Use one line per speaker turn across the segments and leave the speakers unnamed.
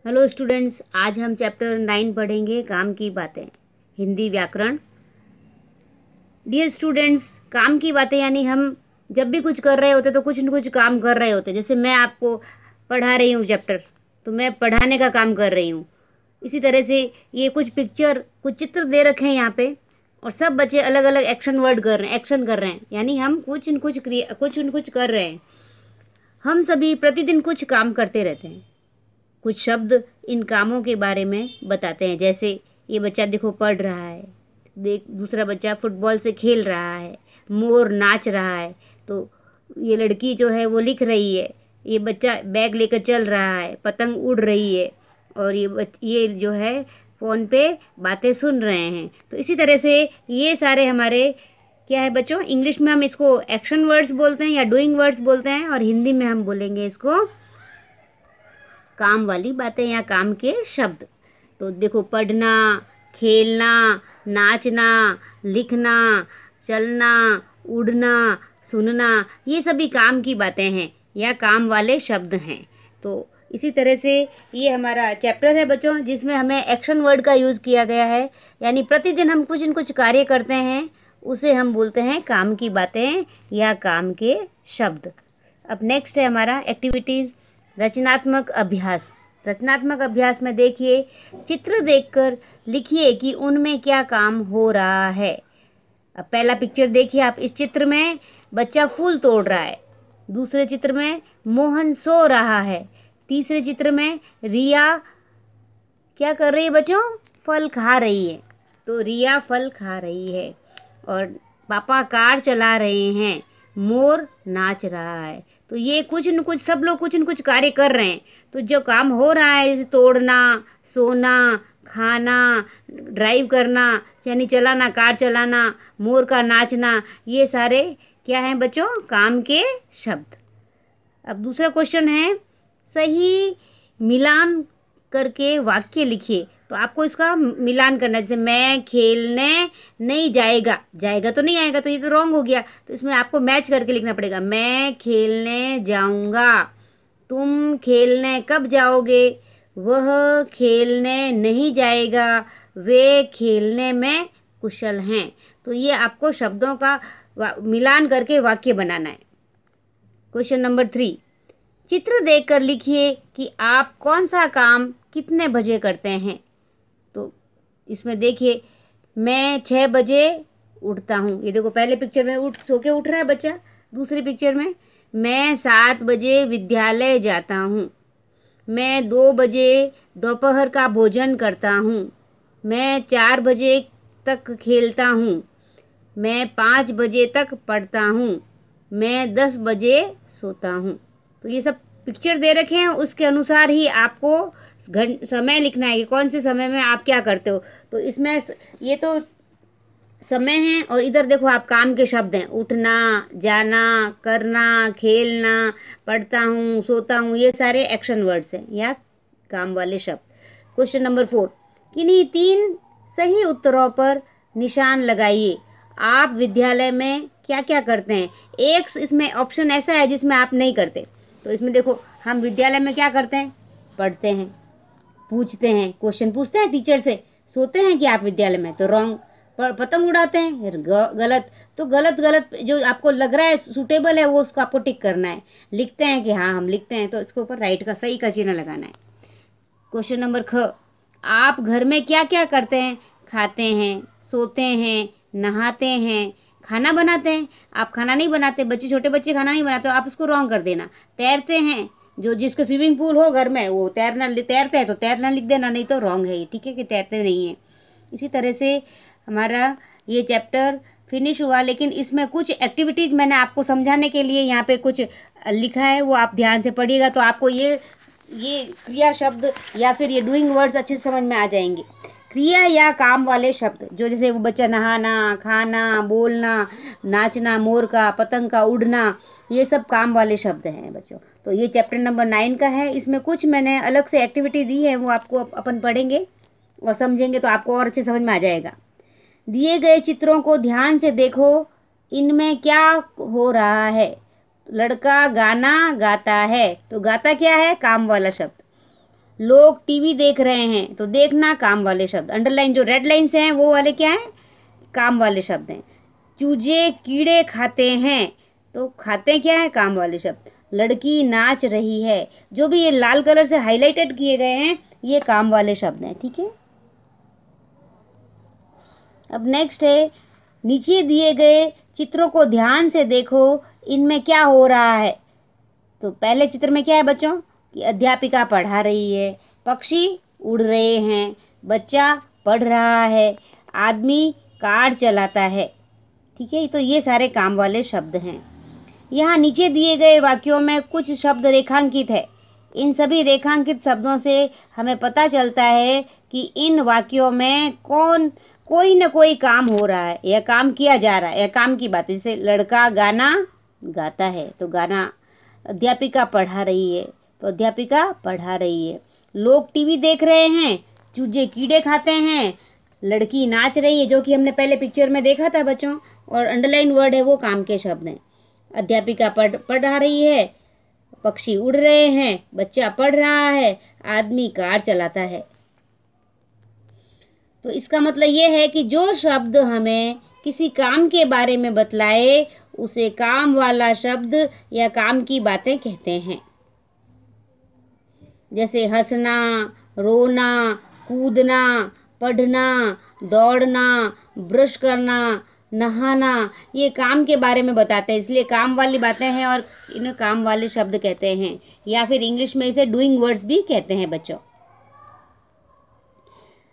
Hello students, आज हम chapter 9 पढ़ेंगे काम की बातें, हिंदी व्याकरण। डियर स्टूडेंट्स, काम की बातें यानी हम जब भी कुछ कर रहे होते तो कुछ न कुछ काम कर रहे होते। जैसे मैं आपको पढ़ा रही हूँ चैप्टर, तो मैं पढ़ाने का काम कर रही हूँ। इसी तरह से ये कुछ चित्र दे रखे हैं यहाँ पे, और सब बच्चे अलग अलग एक्शन कर रहे हैं, यानी हम कुछ न कुछ कर रहे हैं। हम सभी प्रतिदिन कुछ काम करते रहते हैं। कुछ शब्द इन कामों के बारे में बताते हैं। जैसे ये बच्चा देखो पढ़ रहा है, देख दूसरा बच्चा फुटबॉल से खेल रहा है, मोर नाच रहा है, तो ये लड़की जो है वो लिख रही है, ये बच्चा बैग लेकर चल रहा है, पतंग उड़ रही है, और ये जो है फ़ोन पे बातें सुन रहे हैं। तो इसी तरह से ये सारे हमारे क्या है बच्चों, इंग्लिश में हम इसको एक्शन वर्ड्स बोलते हैं या डूइंग वर्ड्स बोलते हैं, और हिंदी में हम बोलेंगे इसको काम वाली बातें या काम के शब्द। तो देखो, पढ़ना, खेलना, नाचना, लिखना, चलना, उड़ना, सुनना, ये सभी काम की बातें हैं या काम वाले शब्द हैं। तो इसी तरह से ये हमारा चैप्टर है बच्चों, जिसमें हमें एक्शन वर्ड का यूज़ किया गया है, यानी प्रतिदिन हम कुछ न कुछ कार्य करते हैं, उसे हम बोलते हैं काम की बातें या काम के शब्द। अब नेक्स्ट है हमारा एक्टिविटीज़, रचनात्मक अभ्यास। रचनात्मक अभ्यास में देखिए, चित्र देखकर लिखिए कि उनमें क्या काम हो रहा है। अब पहला पिक्चर देखिए आप, इस चित्र में बच्चा फूल तोड़ रहा है, दूसरे चित्र में मोहन सो रहा है, तीसरे चित्र में रिया क्या कर रही है बच्चों, फल खा रही है। तो रिया फल खा रही है, और पापा कार चला रहे हैं, मोर नाच रहा है। तो ये कुछ न कुछ सब लोग कुछ न कुछ कार्य कर रहे हैं। तो जो काम हो रहा है, जैसे तोड़ना, सोना, खाना, ड्राइव करना यानी चलाना, कार चलाना, मोर का नाचना, ये सारे क्या हैं बच्चों, काम के शब्द। अब दूसरा क्वेश्चन है, सही मिलान करके वाक्य लिखिए। तो आपको इसका मिलान करना है। जैसे मैं खेलने नहीं जाएगा, जाएगा तो नहीं आएगा, तो ये तो रॉन्ग हो गया। तो इसमें आपको मैच करके लिखना पड़ेगा। मैं खेलने जाऊंगा, तुम खेलने कब जाओगे, वह खेलने नहीं जाएगा, वे खेलने में कुशल हैं। तो ये आपको शब्दों का मिलान करके वाक्य बनाना है। क्वेश्चन नंबर 3, चित्र देखकर लिखिए कि आप कौन सा काम कितने बजे करते हैं। तो इसमें देखिए, मैं 6 बजे उठता हूँ। ये देखो, पहले पिक्चर में सो के उठ रहा है बच्चा, दूसरी पिक्चर में मैं 7 बजे विद्यालय जाता हूँ, मैं 2 बजे दोपहर का भोजन करता हूँ, मैं 4 बजे तक खेलता हूँ, मैं 5 बजे तक पढ़ता हूँ, मैं 10 बजे सोता हूँ। तो ये सब पिक्चर दे रखे हैं, उसके अनुसार ही आपको समय लिखना है कि कौन से समय में आप क्या करते हो। तो इसमें ये तो समय है, और इधर देखो आप काम के शब्द हैं, उठना, जाना, करना, खेलना, पढ़ता हूँ, सोता हूँ, ये सारे एक्शन वर्ड्स हैं या काम वाले शब्द। क्वेश्चन नंबर 4, किन्हीं 3 सही उत्तरों पर निशान लगाइए। आप विद्यालय में क्या क्या करते हैं। एक इसमें ऑप्शन ऐसा है जिसमें आप नहीं करते। तो इसमें देखो, हम विद्यालय में क्या करते हैं, पढ़ते हैं, पूछते हैं, क्वेश्चन पूछते हैं टीचर से। सोते हैं कि आप विद्यालय में, तो रॉन्ग। पतंग उड़ाते हैं, गलत। तो गलत गलत जो आपको लग रहा है सूटेबल है, वो उसको आपको टिक करना है। लिखते हैं कि हाँ हम लिखते हैं, तो इसके ऊपर राइट का सही का चिन्ह लगाना है। क्वेश्चन नंबर 6, आप घर में क्या क्या करते हैं। खाते हैं, सोते हैं, नहाते हैं, खाना बनाते हैं। आप खाना नहीं बनाते, बच्चे छोटे बच्चे खाना नहीं बनाते, आप इसको रॉन्ग कर देना। तैरते हैं, जो जिसका स्विमिंग पूल हो घर में वो तैरते हैं, तो तैरना लिख देना, नहीं तो रॉन्ग है ये, ठीक है, कि तैरते नहीं हैं। इसी तरह से हमारा ये चैप्टर फिनिश हुआ, लेकिन इसमें कुछ एक्टिविटीज़ मैंने आपको समझाने के लिए यहाँ पे कुछ लिखा है, वो आप ध्यान से पढ़िएगा, तो आपको ये क्रिया शब्द या फिर ये डूइंग वर्ड्स अच्छे से समझ में आ जाएंगे। क्रिया या काम वाले शब्द, जो जैसे वो बच्चा नहाना, खाना, बोलना, नाचना, मोर का, पतंग का उड़ना, ये सब काम वाले शब्द हैं बच्चों। तो ये चैप्टर नंबर 9 का है। इसमें कुछ मैंने अलग से एक्टिविटी दी है, वो आपको अपन पढ़ेंगे और समझेंगे, तो आपको और अच्छे समझ में आ जाएगा। दिए गए चित्रों को ध्यान से देखो, इनमें क्या हो रहा है। लड़का गाना गाता है, तो गाता क्या है, काम वाला शब्द। लोग टीवी देख रहे हैं, तो देखना काम वाले शब्द। अंडरलाइन जो रेड लाइन्स हैं वो वाले क्या हैं, काम वाले शब्द हैं। चूजे कीड़े खाते हैं, तो खाते क्या है, काम वाले शब्द। लड़की नाच रही है, जो भी ये लाल कलर से हाईलाइटेड किए गए हैं ये काम वाले शब्द हैं, ठीक है। अब नेक्स्ट है, नीचे दिए गए चित्रों को ध्यान से देखो, इनमें क्या हो रहा है। तो पहले चित्र में क्या है बच्चों, कि अध्यापिका पढ़ा रही है, पक्षी उड़ रहे हैं, बच्चा पढ़ रहा है, आदमी कार चलाता है, ठीक है। तो ये सारे काम वाले शब्द हैं। यहाँ नीचे दिए गए वाक्यों में कुछ शब्द रेखांकित है। इन सभी रेखांकित शब्दों से हमें पता चलता है कि इन वाक्यों में कोई न कोई काम हो रहा है या काम किया जा रहा है या काम की बात है। जैसे लड़का गाना गाता है, तो गाना। अध्यापिका पढ़ा रही है, तो अध्यापिका पढ़ा रही है। लोग टीवी देख रहे हैं, चूजे कीड़े खाते हैं, लड़की नाच रही है, जो कि हमने पहले पिक्चर में देखा था बच्चों, और अंडरलाइन वर्ड है वो काम के शब्द हैं। अध्यापिका पढ़ा रही है, पक्षी उड़ रहे हैं, बच्चा पढ़ रहा है, आदमी कार चलाता है। तो इसका मतलब ये है कि जो शब्द हमें किसी काम के बारे में बतलाए उसे काम वाला शब्द या काम की बातें कहते हैं। जैसे हंसना, रोना, कूदना, पढ़ना, दौड़ना, ब्रश करना, नहाना, ये काम के बारे में बताते हैं, इसलिए काम वाली बातें हैं और इन्हें काम वाले शब्द कहते हैं, या फिर इंग्लिश में इसे डूइंग वर्ड्स भी कहते हैं बच्चों।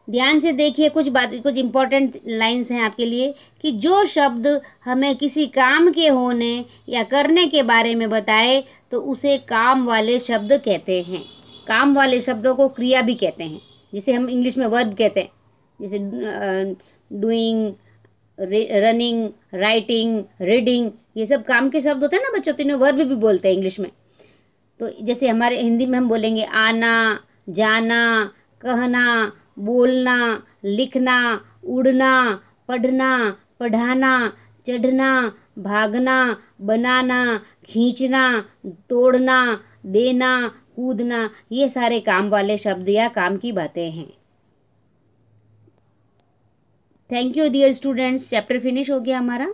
ध्यान से देखिए, कुछ इंपॉर्टेंट लाइंस हैं आपके लिए, कि जो शब्द हमें किसी काम के होने या करने के बारे में बताए तो उसे काम वाले शब्द कहते हैं। काम वाले शब्दों को क्रिया भी कहते हैं, जिसे हम इंग्लिश में वर्ब कहते हैं। जैसे डूइंग, रनिंग, राइटिंग, रीडिंग, ये सब काम के शब्द होते हैं ना बच्चों, तो इन्हें वर्ब भी बोलते हैं इंग्लिश में। तो जैसे हमारे हिंदी में हम बोलेंगे आना, जाना, कहना, बोलना, लिखना, उड़ना, पढ़ना, पढ़ाना, चढ़ना, भागना, बनाना, खींचना, तोड़ना, देना, कूदना, ये सारे काम वाले शब्द या काम की बातें हैं। Thank you dear students, chapter finish हो गया हमारा।